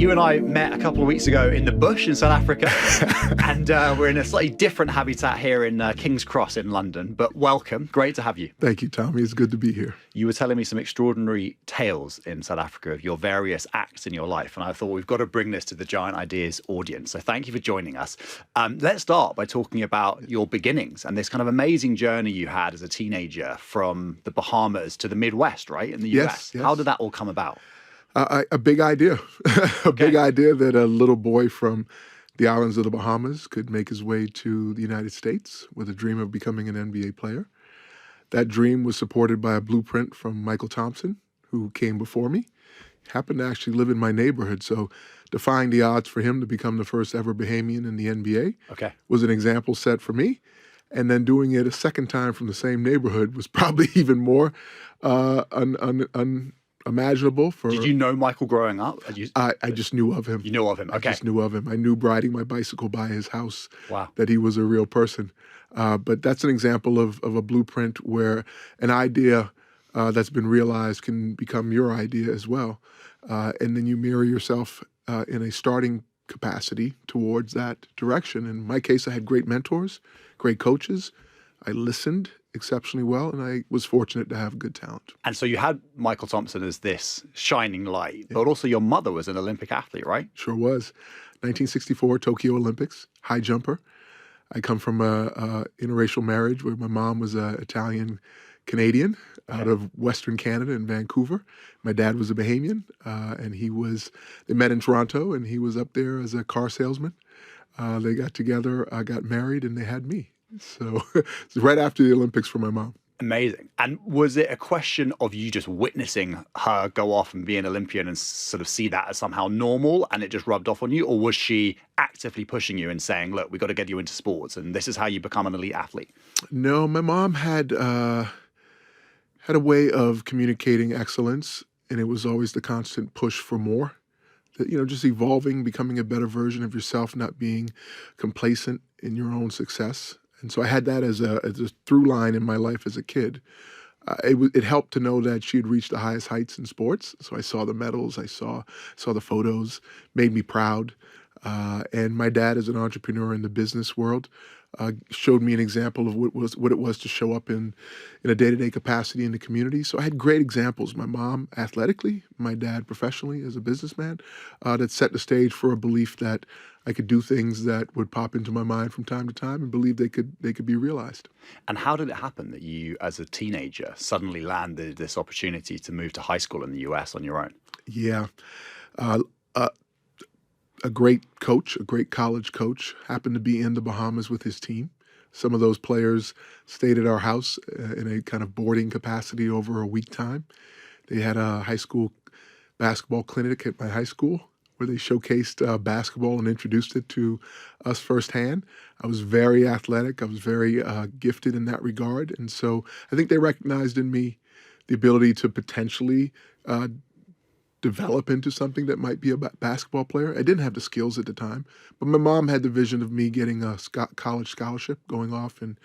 You and I met a couple of weeks ago in the bush in South Africa, and we're in a slightly different habitat here in King's Cross in London. But welcome. Great to have you. Thank you, Tommy. It's good to be here. You were telling me some extraordinary tales in South Africa of your various acts in your life, and I thought we've got to bring this to the Giant Ideas audience. So thank you for joining us. Let's start by talking about your beginnings and this kind of amazing journey you had as a teenager from the Bahamas to the Midwest, right, in the US. Yes. How did that all come about? A big idea, big idea that a little boy from the islands of the Bahamas could make his way to the United States with a dream of becoming an NBA player. That dream was supported by a blueprint from Michael Thompson, who came before me. He happened to actually live in my neighborhood, so defying the odds for him to become the first ever Bahamian in the NBA was an example set for me. And then doing it a second time from the same neighborhood was probably even more unimaginable. Did you know Michael growing up? I just knew of him. You knew of him, okay. I just knew of him. I knew riding my bicycle by his house that he was a real person. But that's an example of a blueprint where an idea that's been realized can become your idea as well. And then you mirror yourself in a starting capacity towards that direction. In my case, I had great mentors, great coaches. I listened exceptionally well, and I was fortunate to have good talent. And so you had Michael Thompson as this shining light, but also your mother was an Olympic athlete, right? Sure was. 1964 Tokyo Olympics, high jumper. I come from a interracial marriage where my mom was an Italian-Canadian out of Western Canada in Vancouver. My dad was a Bahamian, and they met in Toronto, and he was up there as a car salesman. They got together, got married, and they had me. So it's right after the Olympics for my mom. Amazing. And was it a question of you just witnessing her go off and be an Olympian and sort of see that as somehow normal and it just rubbed off on you? Or was she actively pushing you and saying, look, we've got to get you into sports and this is how you become an elite athlete? No, my mom had a way of communicating excellence, and it was always the constant push for more. Just evolving, becoming a better version of yourself, not being complacent in your own success. And so I had that as a through line in my life as a kid. It helped to know that she had reached the highest heights in sports. So I saw the medals, I saw the photos, made me proud. And my dad, as an entrepreneur in the business world, showed me an example of what it was to show up in a day-to-day capacity in the community. So I had great examples. My mom athletically, my dad professionally as a businessman, that set the stage for a belief that I could do things that would pop into my mind from time to time and believe they could be realized. And how did it happen that you, as a teenager, suddenly landed this opportunity to move to high school in the US on your own? Yeah. A great coach, a great college coach, happened to be in the Bahamas with his team. Some of those players stayed at our house in a kind of boarding capacity over a week time. They had a high school basketball clinic at my high school where they showcased basketball and introduced it to us firsthand. I was very athletic. I was very gifted in that regard. And so I think they recognized in me the ability to potentially develop into something that might be a basketball player. I didn't have the skills at the time, but my mom had the vision of me getting a college scholarship, going off and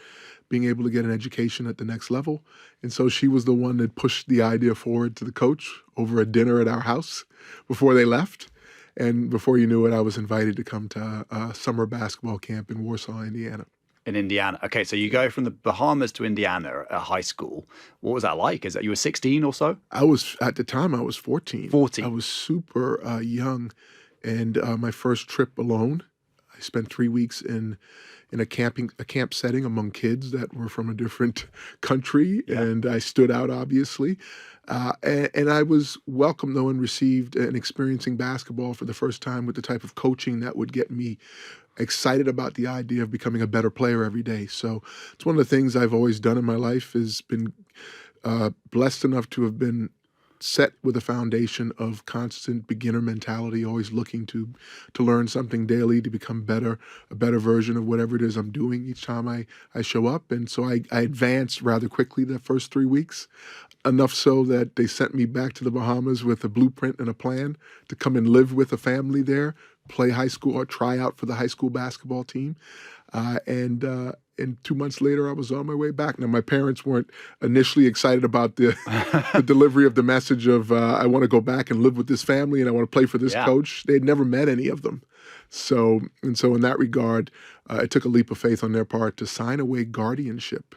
being able to get an education at the next level. And so she was the one that pushed the idea forward to the coach over a dinner at our house before they left. And before you knew it, I was invited to come to a summer basketball camp in Warsaw, Indiana. In Indiana. Okay, so you go from the Bahamas to Indiana at high school. What was that like? Is that you were 16 or so? At the time, I was 14. 14. I was super young. And my first trip alone, I spent 3 weeks in a camp setting among kids that were from a different country. Yeah. And I stood out, obviously. And I was welcomed, though, and received and experiencing basketball for the first time with the type of coaching that would get me excited about the idea of becoming a better player every day. So it's one of the things I've always done in my life, is been blessed enough to have been set with a foundation of constant beginner mentality, always looking to learn something daily, to become better, a better version of whatever it is I'm doing each time I show up. And so I advanced rather quickly the first 3 weeks, enough so that they sent me back to the Bahamas with a blueprint and a plan to come and live with a family there, play high school or try out for the high school basketball team. And 2 months later, I was on my way back. Now, my parents weren't initially excited about the delivery of the message of I want to go back and live with this family and I want to play for this Yeah. coach. They'd never met any of them. So in that regard, it took a leap of faith on their part to sign away guardianship.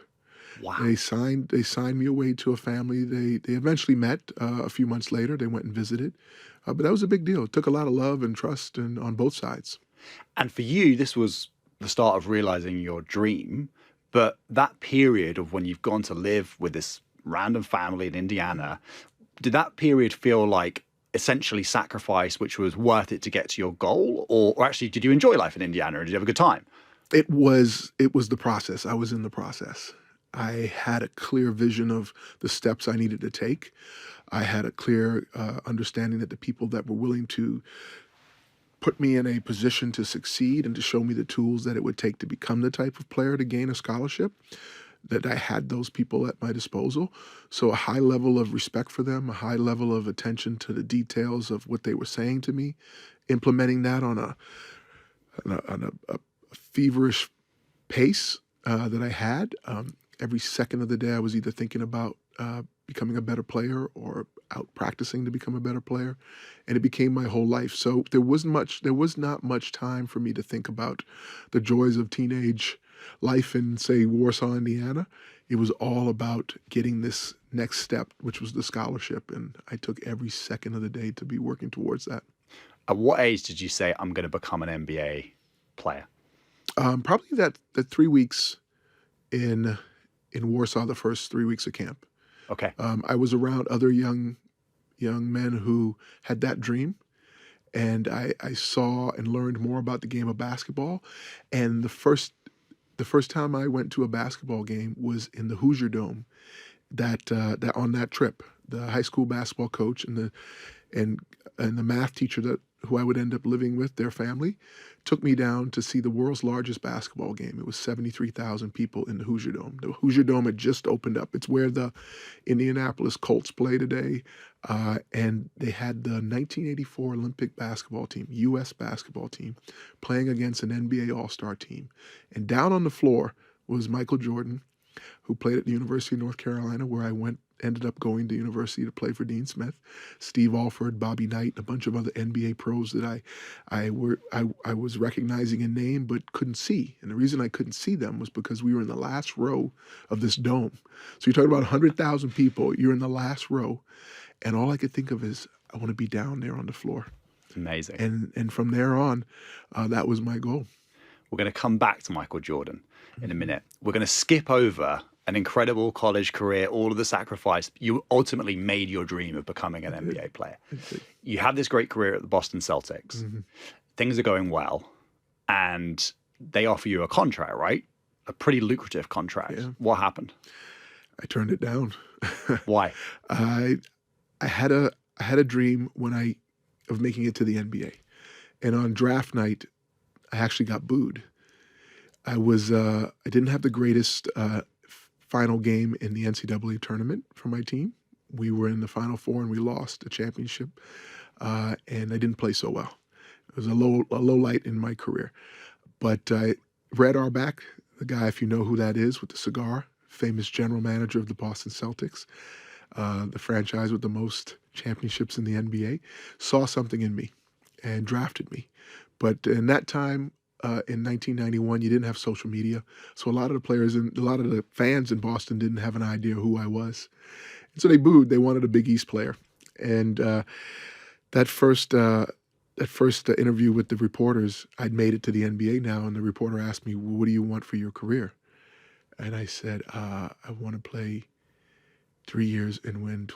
Wow. They signed me away to a family. They eventually met a few months later. They went and visited. But that was a big deal. It took a lot of love and trust and on both sides. And for you, this was the start of realizing your dream. But that period of when you've gone to live with this random family in Indiana, did that period feel like essentially sacrifice, which was worth it to get to your goal? Or actually, did you enjoy life in Indiana? Or did you have a good time? It was the process. I was in the process. I had a clear vision of the steps I needed to take. I had a clear understanding that the people that were willing to put me in a position to succeed and to show me the tools that it would take to become the type of player to gain a scholarship, that I had those people at my disposal. So a high level of respect for them, a high level of attention to the details of what they were saying to me, implementing that on a feverish pace that I had. Every second of the day, I was either thinking about becoming a better player or out practicing to become a better player, and it became my whole life. So there was not much time for me to think about the joys of teenage life in, say, Warsaw, Indiana. It was all about getting this next step, which was the scholarship, and I took every second of the day to be working towards that. At what age did you say, I'm going to become an NBA player? Probably that 3 weeks in Warsaw, the first 3 weeks of camp. Okay. I was around other young men who had that dream, and I saw and learned more about the game of basketball. And the first time I went to a basketball game was in the Hoosier Dome. That on that trip, the high school basketball coach and the math teacher who I would end up living with, their family, took me down to see the world's largest basketball game. It was 73,000 people in the Hoosier Dome. The Hoosier Dome had just opened up. It's where the Indianapolis Colts play today. And they had the 1984 Olympic basketball team, U.S. basketball team, playing against an NBA All-Star team. And down on the floor was Michael Jordan, who played at the University of North Carolina, where I ended up going to university to play for Dean Smith, Steve Alford, Bobby Knight, a bunch of other NBA pros that I was recognizing in name but couldn't see. And the reason I couldn't see them was because we were in the last row of this dome. So you're talking about 100,000 people, you're in the last row, and all I could think of is, I want to be down there on the floor. Amazing. And from there on, that was my goal. We're going to come back to Michael Jordan in a minute. We're going to skip over an incredible college career, all of the sacrifice. You ultimately made your dream of becoming an NBA player. You have this great career at the Boston Celtics. Mm-hmm. Things are going well, and they offer you a contract, right? A pretty lucrative contract. Yeah. What happened? I turned it down. Why? I had a dream of making it to the NBA, and on draft night, I actually got booed. I didn't have the greatest final game in the NCAA tournament for my team. We were in the Final Four and we lost a championship, and I didn't play so well. It was a low light in my career. But Red Auerbach, the guy, if you know who that is, with the cigar, famous general manager of the Boston Celtics, the franchise with the most championships in the NBA, saw something in me and drafted me. But in that time, in 1991, you didn't have social media. So a lot of the players and a lot of the fans in Boston didn't have an idea who I was. And so they booed. They wanted a Big East player. And that first interview with the reporters, I'd made it to the NBA now, and the reporter asked me, well, what do you want for your career? And I said, I want to play 3 years and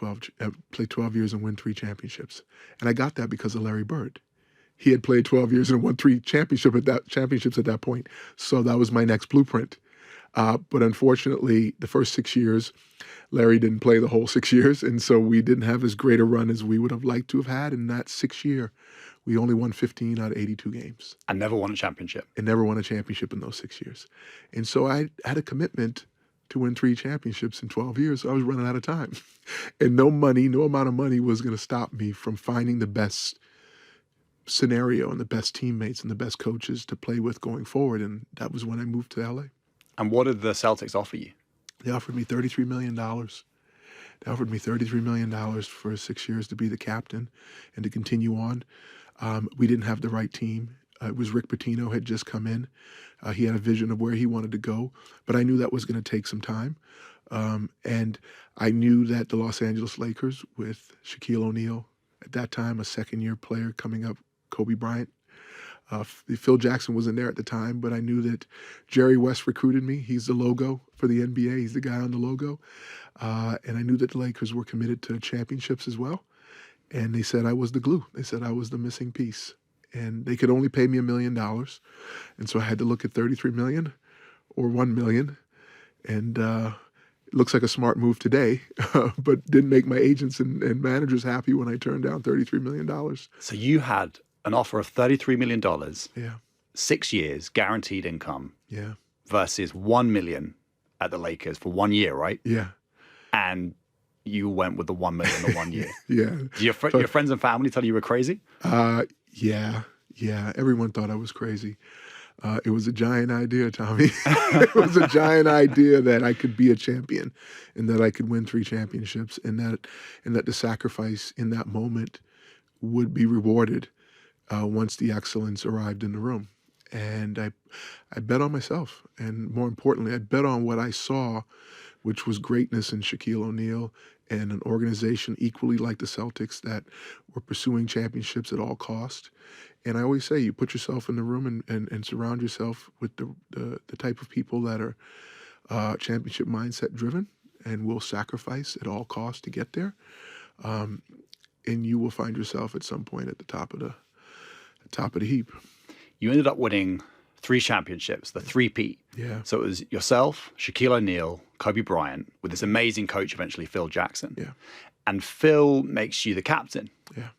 play 12 years and win 3 championships. And I got that because of Larry Bird. He had played 12 years and won 3 championships at that point. So that was my next blueprint. But unfortunately, the first 6 years, Larry didn't play the whole 6 years. And so we didn't have as great a run as we would have liked to have had. In that 6th year, we only won 15 out of 82 games. And never won a championship. And never won a championship in those 6 years. And so I had a commitment to win 3 championships in 12 years. So I was running out of time. And no amount of money was going to stop me from finding the best scenario and the best teammates and the best coaches to play with going forward. And that was when I moved to LA. And what did the Celtics offer you? They offered me $33 million. They offered me $33 million for 6 years to be the captain and to continue on. We didn't have the right team. It was Rick Pitino had just come in. He had a vision of where he wanted to go, but I knew that was going to take some time. And I knew that the Los Angeles Lakers, with Shaquille O'Neal, at that time a second-year player coming up, Kobe Bryant, Phil Jackson wasn't there at the time, but I knew that Jerry West recruited me. He's the logo for the NBA. He's the guy on the logo. And I knew that the Lakers were committed to championships as well. And they said I was the glue. They said I was the missing piece. And they could only pay me $1 million. And so I had to look at $33 million or $1 million. And it looks like a smart move today, but didn't make my agents and managers happy when I turned down $33 million. So you had an offer of $33 million, Yeah. 6 years, guaranteed income, Yeah. versus $1 million at the Lakers for 1 year, right? Yeah. And you went with the $1 million in 1 year. Yeah. Did your friends and family tell you were crazy? Yeah. Everyone thought I was crazy. It was a giant idea, Tommy. It was a giant idea that I could be a champion and that I could win 3 championships and that the sacrifice in that moment would be rewarded once the excellence arrived in the room. And I bet on myself. And more importantly, I bet on what I saw, which was greatness in Shaquille O'Neal and an organization equally like the Celtics that were pursuing championships at all cost. And I always say, you put yourself in the room and surround yourself with the type of people that are championship mindset driven and will sacrifice at all costs to get there. And you will find yourself at some point at the top of the heap. You ended up winning 3 championships, the three-peat. Yeah. So it was yourself, Shaquille O'Neal, Kobe Bryant, with this amazing coach eventually, Phil Jackson. Yeah. And Phil makes you the captain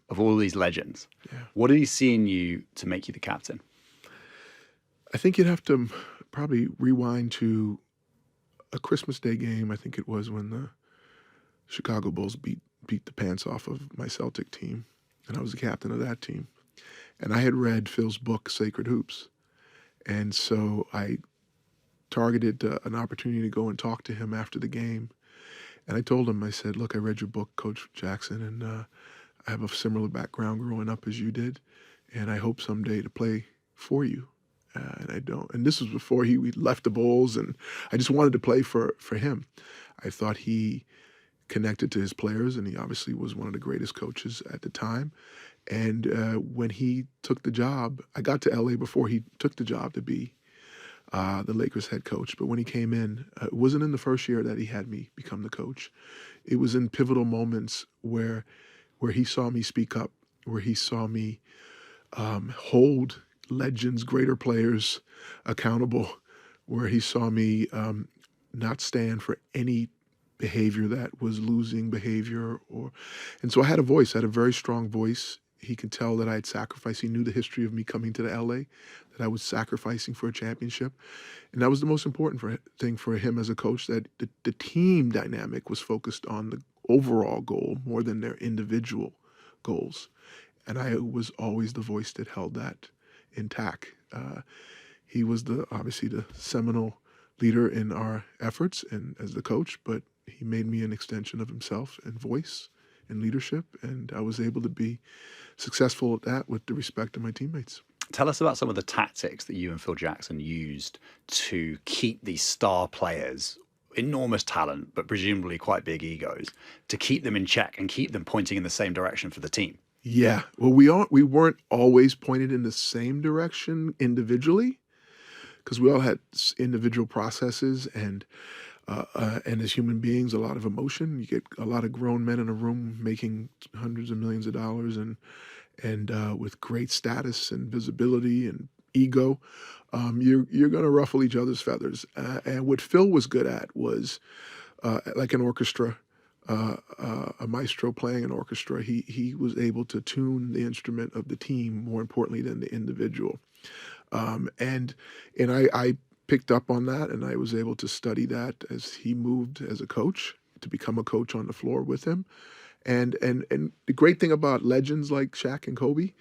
of all these legends. Yeah. What did he see in you to make you the captain? I think you'd have to probably rewind to a Christmas Day game. I think it was when the Chicago Bulls beat the pants off of my Celtic team, and I was the captain of that team. And I had read Phil's book, Sacred Hoops. And so I targeted an opportunity to go and talk to him after the game. And I told him, I said, look, I read your book, Coach Jackson, and I have a similar background growing up as you did. And I hope someday to play for you. And I don't. And this was before he left the Bulls, and I just wanted to play for him. I thought he connected to his players, and he obviously was one of the greatest coaches at the time. And when he took the job, I got to LA before he took the job to be the Lakers head coach. But when he came in, it wasn't in the first year that he had me become the coach. It was in pivotal moments where he saw me speak up, where he saw me hold legends, greater players accountable, where he saw me not stand for any behavior that was losing behavior. And so I had a voice, I had a very strong voice. He could tell that I had sacrificed. He knew the history of me coming to the LA, that I was sacrificing for a championship. And that was the most important thing for him as a coach, that the team dynamic was focused on the overall goal more than their individual goals. And I was always the voice that held that intact. He was obviously the seminal leader in our efforts and as the coach, but he made me an extension of himself and voice and leadership, and I was able to be successful at that with the respect of my teammates. Tell us about some of the tactics that you and Phil Jackson used to keep these star players, enormous talent, but presumably quite big egos, to keep them in check and keep them pointing in the same direction for the team. Yeah, well, we weren't always pointed in the same direction individually, because we all had individual processes and as human beings, a lot of emotion. You get a lot of grown men in a room making hundreds of millions of dollars and with great status and visibility and ego. You're going to ruffle each other's feathers. And what Phil was good at was like an orchestra, a maestro playing an orchestra. He was able to tune the instrument of the team more importantly than the individual. And I picked up on that, and I was able to study that as he moved as a coach to become a coach on the floor with him. And the great thing about legends like Shaq and Kobe,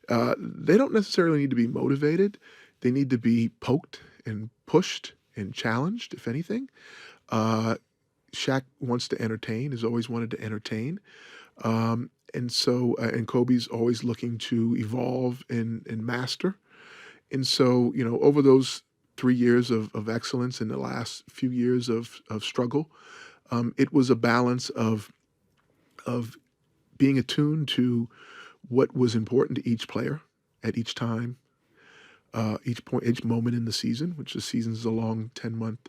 They don't necessarily need to be motivated. They need to be poked and pushed and challenged, if anything. Uh, Shaq wants to entertain, has always wanted to entertain. And Kobe's always looking to evolve and master. And so, over those 3 years of excellence and the last few years of struggle, it was a balance of being attuned to what was important to each player at each time, each point, each moment in the season, which the season is a long 10-month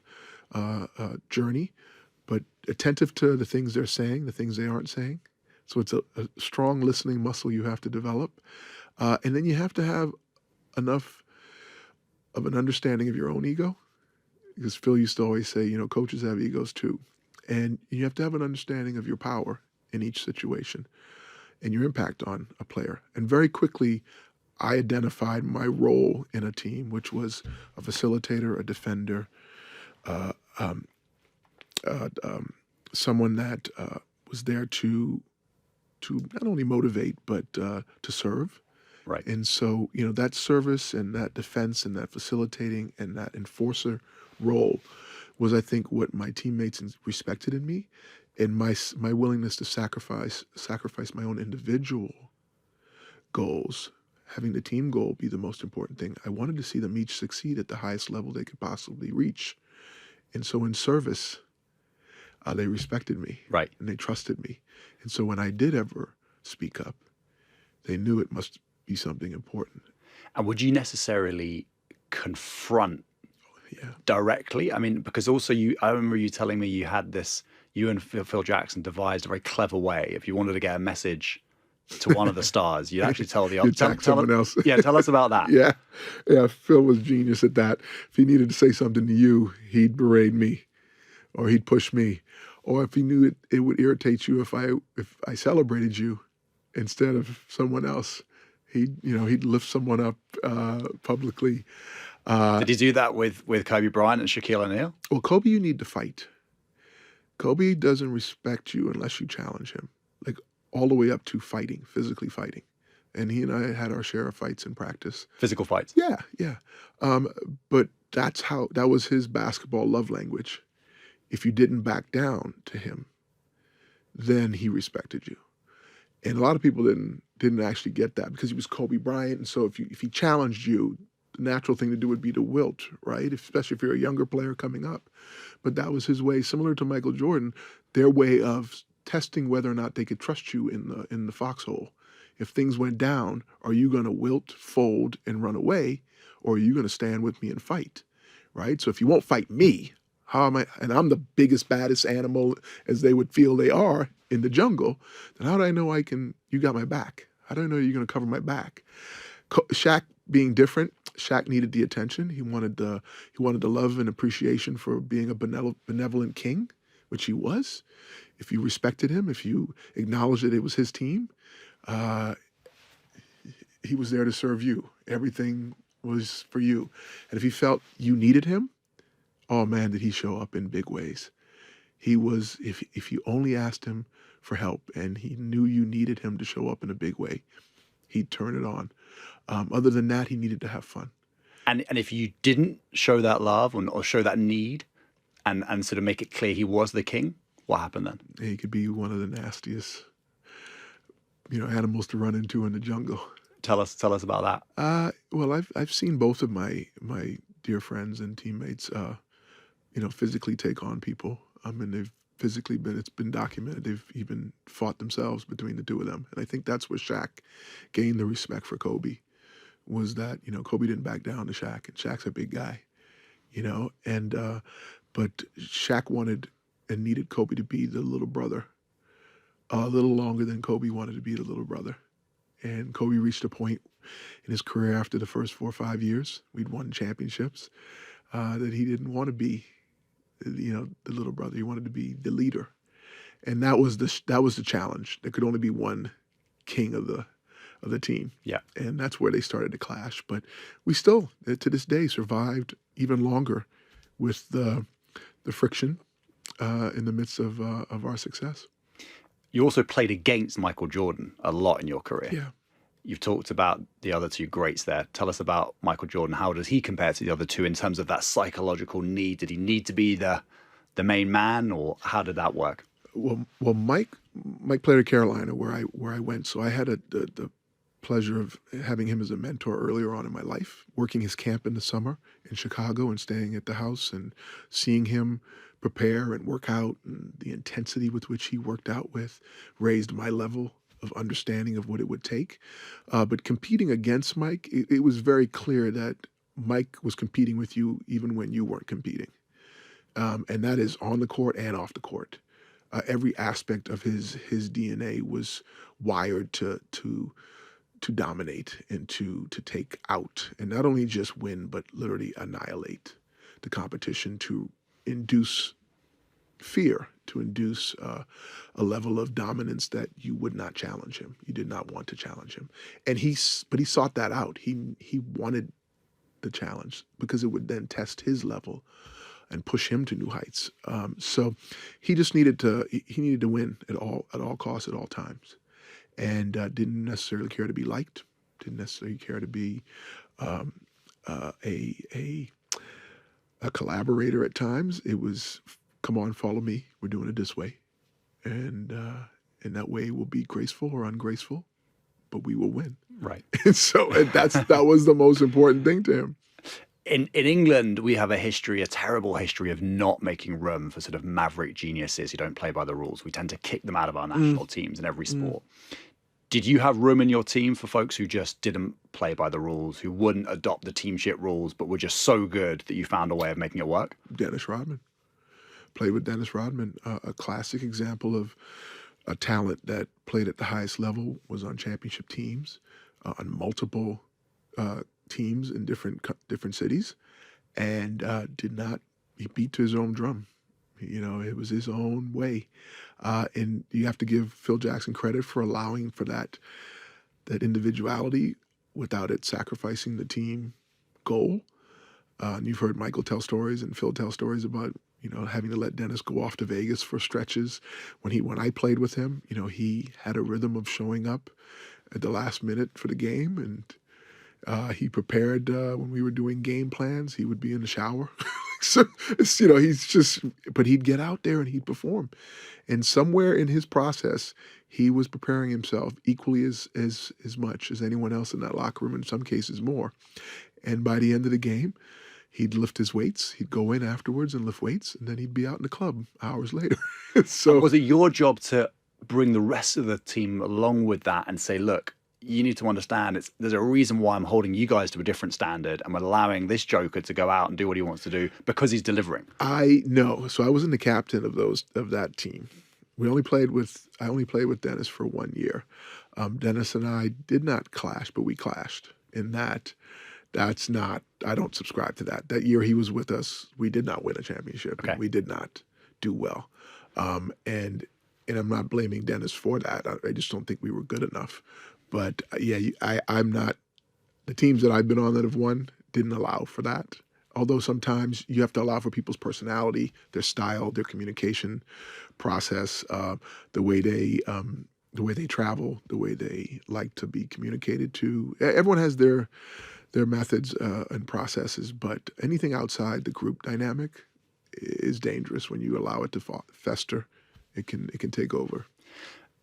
journey, but attentive to the things they're saying, the things they aren't saying. So it's a strong listening muscle you have to develop. And then you have to have enough of an understanding of your own ego. Because Phil used to always say, coaches have egos too. And you have to have an understanding of your power in each situation and your impact on a player. And very quickly, I identified my role in a team, which was a facilitator, a defender, uh, um, someone that was there to not only motivate but to serve. Right. And so, that service and that defense and that facilitating and that enforcer role was, I think, what my teammates respected in me, and my willingness to sacrifice my own individual goals, having the team goal be the most important thing. I wanted to see them each succeed at the highest level they could possibly reach. And so in service, they respected me. Right. And they trusted me. And so when I did ever speak up, they knew it must be something important. And would you necessarily confront directly? I mean, because also I remember you telling me you and Phil Jackson devised a very clever way. If you wanted to get a message to one of the stars, you'd actually tell the other. Tell someone else. Yeah, tell us about that. Yeah. Phil was genius at that. If he needed to say something to you, he'd berate me, or he'd push me, or if he knew it would irritate you if I celebrated you instead of someone else, he'd lift someone up publicly. Did he do that with Kobe Bryant and Shaquille O'Neal? Well, Kobe, you need to fight. Kobe doesn't respect you unless you challenge him, like all the way up to fighting, physically fighting. And he and I had our share of fights in practice. Physical fights? Yeah. But that was his basketball love language. If you didn't back down to him, then he respected you. And a lot of people didn't actually get that because he was Kobe Bryant. And so if he challenged you, the natural thing to do would be to wilt, right? Especially if you're a younger player coming up. But that was his way, similar to Michael Jordan, their way of testing whether or not they could trust you in the foxhole. If things went down, are you going to wilt, fold, and run away, or are you going to stand with me and fight, right? So if you won't fight me, how am I? And I'm the biggest, baddest animal, as they would feel they are in the jungle. Then how do I know you got my back? How do I know you're going to cover my back? Shaq being different, Shaq needed the attention. He wanted the love and appreciation for being a benevolent king, which he was. If you respected him, if you acknowledged that it was his team, he was there to serve you. Everything was for you. And if he felt you needed him, oh man, did he show up in big ways. He was, if you only asked him for help and he knew you needed him to show up in a big way, he'd turn it on. Other than that, he needed to have fun. And if you didn't show that love or show that need and sort of make it clear he was the king, what happened then? He could be one of the nastiest, animals to run into in the jungle. Tell us about that. Well, I've seen both of my dear friends and teammates, physically take on people. And they've physically it's been documented. They've even fought themselves between the two of them. And I think that's where Shaq gained the respect for Kobe, was that, Kobe didn't back down to Shaq, and Shaq's a big guy, but Shaq wanted and needed Kobe to be the little brother a little longer than Kobe wanted to be the little brother. And Kobe reached a point in his career after the first 4 or 5 years, we'd won championships, that he didn't want to be, the little brother. He wanted to be the leader. And that was the challenge. There could only be one king of the team. Yeah. And that's where they started to clash. But we still, to this day, survived even longer with the friction in the midst of our success. You also played against Michael Jordan a lot in your career. Yeah. You've talked about the other two greats there. Tell us about Michael Jordan. How does he compare to the other two in terms of that psychological need? Did he need to be the main man, or how did that work? Well, Mike played at Carolina, where I went, so I had the pleasure of having him as a mentor earlier on in my life, working his camp in the summer in Chicago and staying at the house and seeing him prepare and work out, and the intensity with which he worked out with raised my level of understanding of what it would take. But competing against Mike, it was very clear that Mike was competing with you even when you weren't competing. And that is on the court and off the court. Every aspect of his DNA was wired to dominate and to take out, and not only just win, but literally annihilate the competition, to induce fear, to induce a level of dominance that you would not challenge him. You did not want to challenge him, and but he sought that out. He wanted the challenge because it would then test his level and push him to new heights. So he just needed to win at all costs, at all times, and didn't necessarily care to be liked. Didn't necessarily care to be a collaborator at times. It was, come on, follow me. We're doing it this way, and in that way we'll be graceful or ungraceful, but we will win. Right. And that was the most important thing to him. In England, we have a terrible history of not making room for sort of maverick geniuses who don't play by the rules. We tend to kick them out of our national teams in every sport. Did you have room in your team for folks who just didn't play by the rules, who wouldn't adopt the teamship rules, but were just so good that you found a way of making it work? Dennis Rodman. Played with Dennis Rodman, a classic example of a talent that played at the highest level, was on championship teams, on multiple teams in different cities, and he beat to his own drum. It was his own way. And you have to give Phil Jackson credit for allowing for that individuality without it sacrificing the team goal. And you've heard Michael tell stories and Phil tell stories about, having to let Dennis go off to Vegas for stretches. When I played with him, he had a rhythm of showing up at the last minute for the game, and he prepared when we were doing game plans. He would be in the shower. So but he'd get out there and he'd perform. And somewhere in his process, he was preparing himself equally as much as anyone else in that locker room, in some cases more. And by the end of the game, he'd lift his weights. He'd go in afterwards and lift weights, and then he'd be out in the club hours later. So, and was it your job to bring the rest of the team along with that and say, look, you need to understand there's a reason why I'm holding you guys to a different standard, and we're allowing this joker to go out and do what he wants to do because he's delivering? So I wasn't the captain of that team. I only played with Dennis for 1 year. Dennis and I did not clash, but we clashed. In that's not, I don't subscribe to that. That year he was with us, we did not win a championship. Okay. We did not do well. And I'm not blaming Dennis for that. I just don't think we were good enough. But I'm not, the teams that I've been on that have won didn't allow for that. Although sometimes you have to allow for people's personality, their style, their communication process, the way they travel, the way they like to be communicated to. Everyone has their methods and processes, but anything outside the group dynamic is dangerous. When you allow it to fester, it can take over.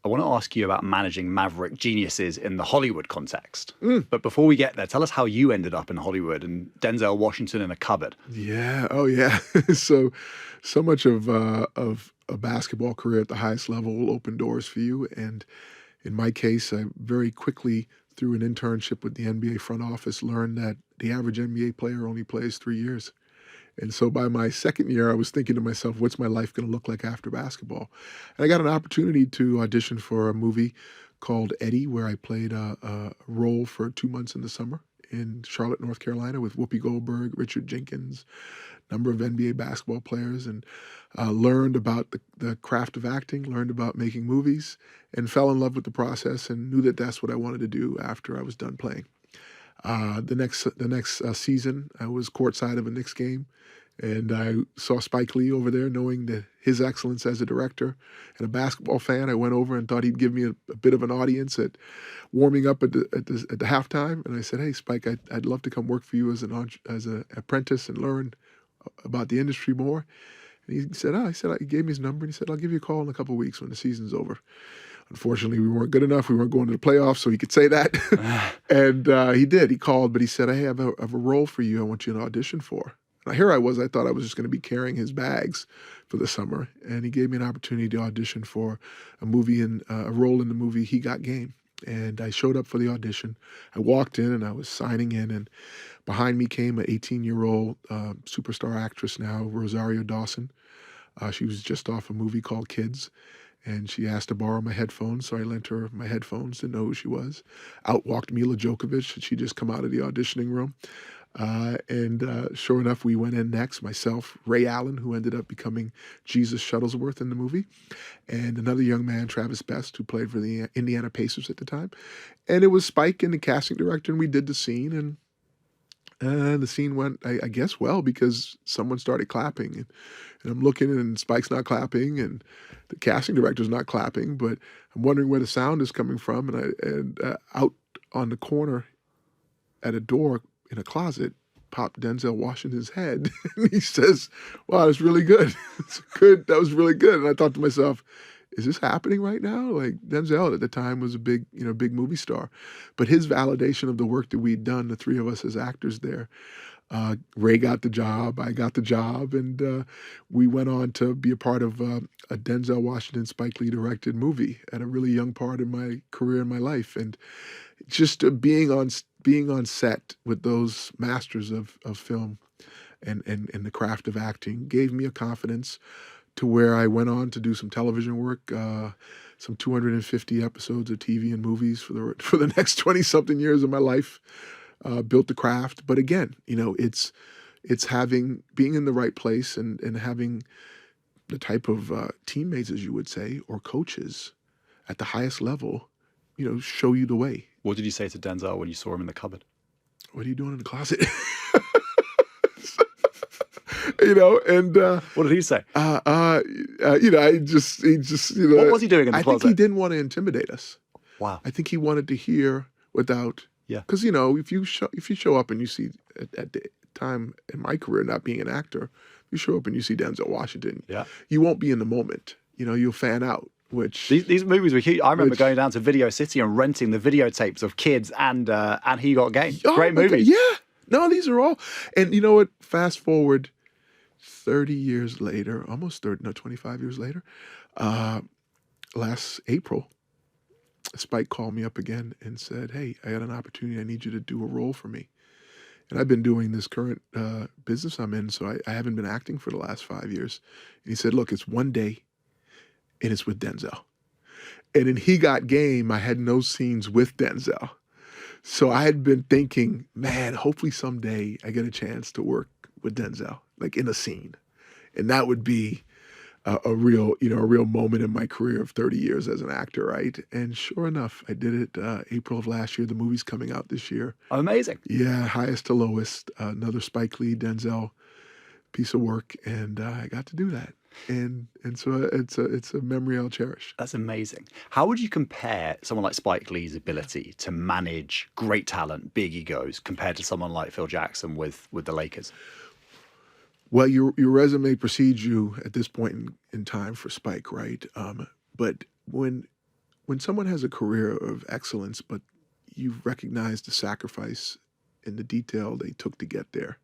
I want to ask you about managing maverick geniuses in the Hollywood context. But before we get there, tell us how you ended up in Hollywood and Denzel Washington in a cupboard. Yeah. Oh, yeah. So much of a basketball career at the highest level will open doors for you. And in my case, I very quickly, through an internship with the NBA front office, learned that the average NBA player only plays 3 years. And so by my second year, I was thinking to myself, what's my life going to look like after basketball? And I got an opportunity to audition for a movie called Eddie, where I played a role for 2 months in the summer in Charlotte, North Carolina, with Whoopi Goldberg, Richard Jenkins, a number of NBA basketball players, and learned about the craft of acting, learned about making movies, and fell in love with the process and knew that that's what I wanted to do after I was done playing. The next season, I was courtside of a Knicks game And I saw Spike Lee over there, knowing that his excellence as a director and a basketball fan. I went over and thought he'd give me a bit of an audience at warming up at the halftime. And I said, "Hey, Spike, I'd love to come work for you as an apprentice and learn about the industry more." And he said, he gave me his number, and he said, "I'll give you a call in a couple of weeks when the season's over." Unfortunately, we weren't good enough. We weren't going to the playoffs, so he could say that. And he did. He called, but he said, "Hey, I have a role for you I want you to audition for." And here I thought I was just going to be carrying his bags for the summer. And he gave me an opportunity to audition for a role in the movie He Got Game. And I showed up for the audition. I walked in and I was signing in, and behind me came an 18-year-old superstar actress now, Rosario Dawson. She was just off a movie called Kids, and she asked to borrow my headphones, so I lent her my headphones to know who she was. Out walked Mila Djokovic. She'd just come out of the auditioning room. And sure enough, we went in next, myself, Ray Allen, who ended up becoming Jesus Shuttlesworth in the movie, and another young man, Travis Best, who played for the Indiana Pacers at the time. And it was Spike and the casting director, and we did the scene, and the scene went, I guess, well, because someone started clapping. And I'm looking, and Spike's not clapping, and the casting director's not clapping, but I'm wondering where the sound is coming from. And out on the corner at a door in a closet popped Denzel Washington's head. And he says, "Wow, that's really good. It's good. That was really good." And I thought to myself, is this happening right now? Like, Denzel at the time was a big movie star, but his validation of the work that we'd done, the three of us as actors there, Ray got the job, I got the job, and we went on to be a part of a Denzel Washington, Spike Lee directed movie at a really young part of my career and my life. And just being on set with those masters of film and the craft of acting gave me a confidence to where I went on to do some television work, some 250 episodes of TV and movies for the next 20-something years of my life. Built the craft. But again, it's being in the right place and having the type of teammates, as you would say, or coaches at the highest level, show you the way. What did you say to Denzel when you saw him in the cupboard? "What are you doing in the closet?" And what did he say? he just, What was he doing in the I closet? think he didn't want to intimidate us. Wow. I think he wanted to hear without. Yeah. Because if you show up and you see at the time in my career not being an actor, you show up and you see Denzel Washington. Yeah. You won't be in the moment. You'll fan out. Which these movies were huge. I remember going down to Video City and renting the videotapes of Kids and He Got Game. Great movies. Yeah. No, these are all. And you know what? Fast forward 30 years later, almost 25 years later, last April, Spike called me up again and said, "Hey, I got an opportunity. I need you to do a role for me." And I've been doing this current business I'm in, so I haven't been acting for the last 5 years. And he said, "Look, it's one day, and it's with Denzel." And in He Got Game, I had no scenes with Denzel. So I had been thinking, man, hopefully someday I get a chance to work with Denzel, like in a scene. And that would be a real moment in my career of 30 years as an actor, right? And sure enough, I did it April of last year. The movie's coming out this year. Amazing. Yeah, highest to lowest, another Spike Lee, Denzel piece of work, and I got to do that. And so it's a memory I'll cherish. That's amazing. How would you compare someone like Spike Lee's ability to manage great talent, big egos, compared to someone like Phil Jackson with the Lakers? Well, your resume precedes you at this point in time for Spike, right? But when someone has a career of excellence, but you've recognized the sacrifice and the detail they took to get there,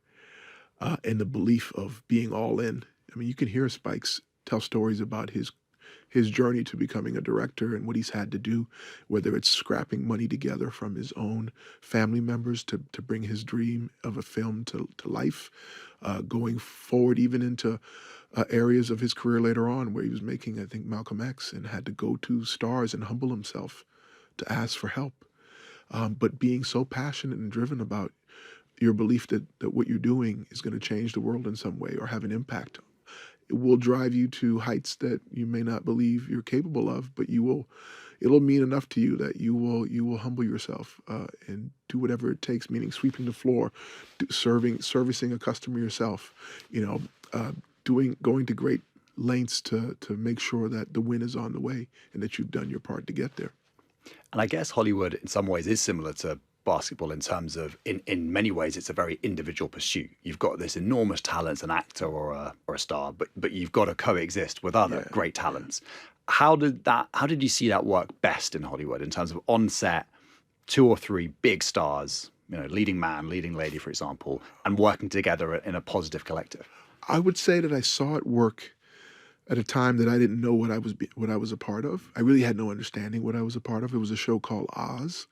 and the belief of being all in. I mean, you can hear Spike's tell stories about his journey to becoming a director and what he's had to do, whether it's scrapping money together from his own family members to bring his dream of a film to life, going forward even into areas of his career later on where he was making, I think, Malcolm X and had to go to stars and humble himself to ask for help. But being so passionate and driven about your belief that what you're doing is going to change the world in some way or have an impact. it will drive you to heights that you may not believe you're capable of, but it'll mean enough to you that you will humble yourself and do whatever it takes, meaning sweeping the floor, servicing a customer yourself, you know, going to great lengths to make sure that the win is on the way and that you've done your part to get there. And I guess Hollywood, in some ways, is similar to basketball in terms of, in many ways, it's a very individual pursuit. You've got this enormous talent, an actor or a star, but you've got to coexist with other great talents. How did you see that work best in Hollywood in terms of on set, 2 or 3 big stars, you know, leading man, leading lady, for example, and working together in a positive collective? I would say that I saw it work at a time that I didn't know what I was a part of. I really had no understanding what I was a part of. It was a show called Oz,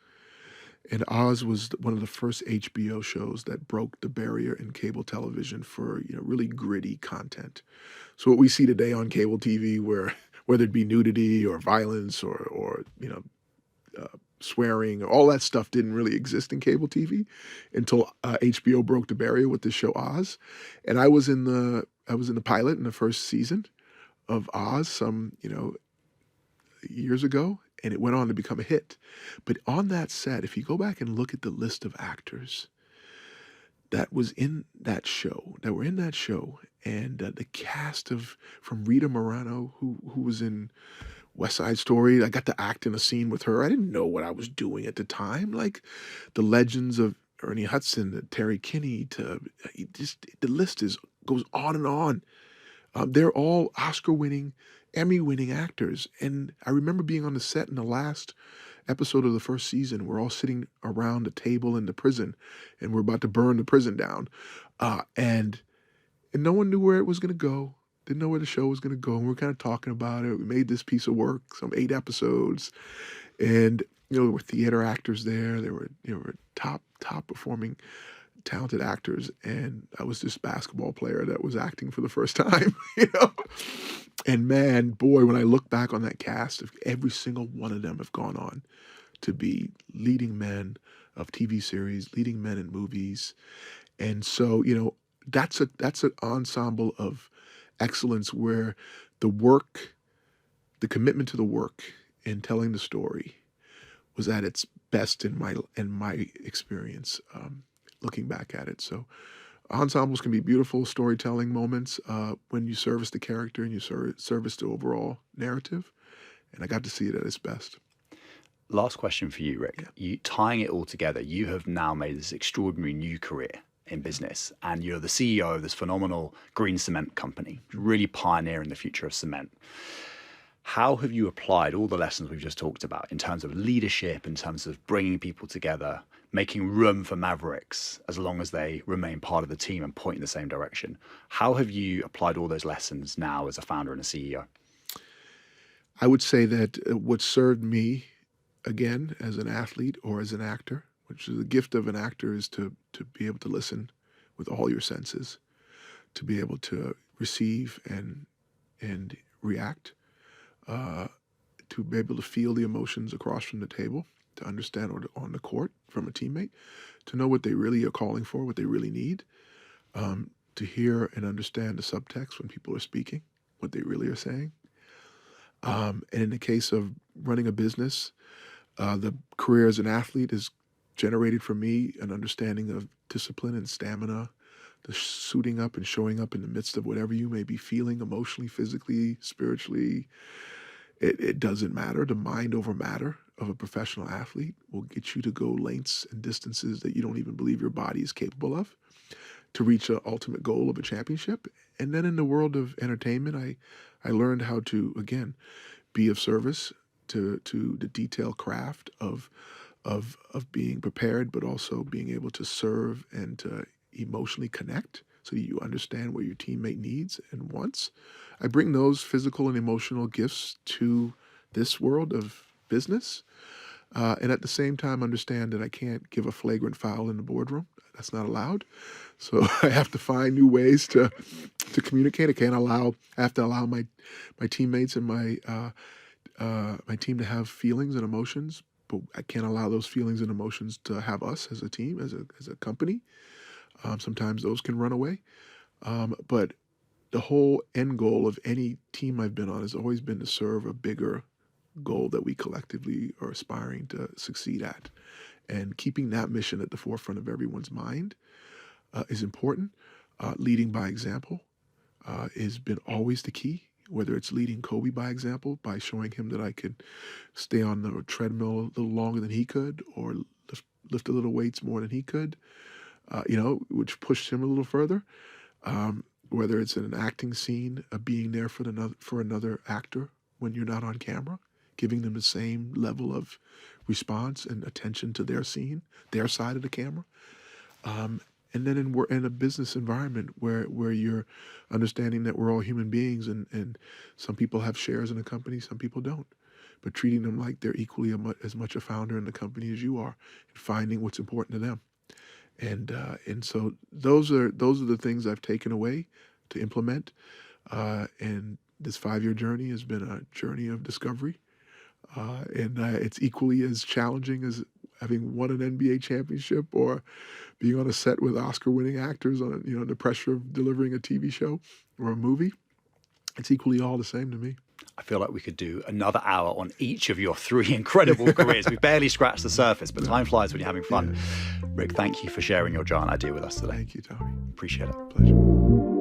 and Oz was one of the first HBO shows that broke the barrier in cable television for, you know, really gritty content. So what we see today on cable TV, where whether it be nudity or violence or you know, swearing, all that stuff didn't really exist in cable TV until HBO broke the barrier with the show Oz, and I was in the pilot in the first season of Oz some, you know, years ago, and it went on to become a hit. But on that set, if you go back and look at the list of actors that was in that show, and the cast from Rita Moreno, who was in West Side Story. I got to act in a scene with her. I didn't know what I was doing at the time. Like the legends of Ernie Hudson, Terry Kinney, just the list goes on and on. They're all Oscar-winning, Emmy-winning actors. And I remember being on the set in the last episode of the first season. We're all sitting around a table in the prison, and we're about to burn the prison down. And no one knew where it was going to go. Didn't know where the show was going to go. And we were kind of talking about it. We made this piece of work, some 8 episodes. And, you know, there were theater actors there. There were, you know, top performing talented actors, and I was this basketball player that was acting for the first time, you know. And man, boy, when I look back on that cast, every single one of them have gone on to be leading men of TV series, leading men in movies. And so, you know, that's an ensemble of excellence where the commitment to the work and telling the story was at its best in my experience. Looking back at it. So ensembles can be beautiful storytelling moments when you service the character and you service the overall narrative. And I got to see it at its best. Last question for you, Rick. You tying it all together, you have now made this extraordinary new career in business, and you're the CEO of this phenomenal green cement company, really pioneering the future of cement. How have you applied all the lessons we've just talked about in terms of leadership, in terms of bringing people together, making room for Mavericks as long as they remain part of the team and point in the same direction? How have you applied all those lessons now as a founder and a CEO? I would say that what served me, again, as an athlete or as an actor, which is the gift of an actor, is to be able to listen with all your senses, to be able to receive and react, to be able to feel the emotions across from the table, to understand on the court from a teammate, to know what they really are calling for, what they really need, to hear and understand the subtext when people are speaking, what they really are saying. And in the case of running a business, the career as an athlete has generated for me an understanding of discipline and stamina, the suiting up and showing up in the midst of whatever you may be feeling emotionally, physically, spiritually. It doesn't matter. The mind over matter of a professional athlete will get you to go lengths and distances that you don't even believe your body is capable of to reach an ultimate goal of a championship. And then in the world of entertainment, I learned how to, again, be of service to the detailed craft of being prepared, but also being able to serve and to emotionally connect so that you understand what your teammate needs and wants. I bring those physical and emotional gifts to this world of business, and at the same time understand that I can't give a flagrant foul in the boardroom. That's not allowed. So I have to find new ways to communicate. I have to allow my teammates and my team to have feelings and emotions, but I can't allow those feelings and emotions to have us as a team, as a company. Sometimes those can run away. But the whole end goal of any team I've been on has always been to serve a bigger goal that we collectively are aspiring to succeed at. And keeping that mission at the forefront of everyone's mind is important. Leading by example has been always the key, whether it's leading Kobe by example, by showing him that I could stay on the treadmill a little longer than he could, or lift a little weights more than he could, which pushed him a little further. Whether it's in an acting scene, being there for another actor when you're not on camera, giving them the same level of response and attention to their scene, their side of the camera. And then we're in a business environment where you're understanding that we're all human beings, and some people have shares in a company, some people don't. But treating them like they're equally as much a founder in the company as you are, and finding what's important to them. And so those are the things I've taken away to implement. And this 5-year journey has been a journey of discovery. And it's equally as challenging as having won an NBA championship or being on a set with Oscar-winning actors on, the pressure of delivering a TV show or a movie. It's equally all the same to me. I feel like we could do another hour on each of your 3 incredible careers. We've barely scratched the surface, but time flies when you're having fun. Yeah. Rick, thank you for sharing your giant idea with us today. Thank you, Tommy. Appreciate it. Pleasure.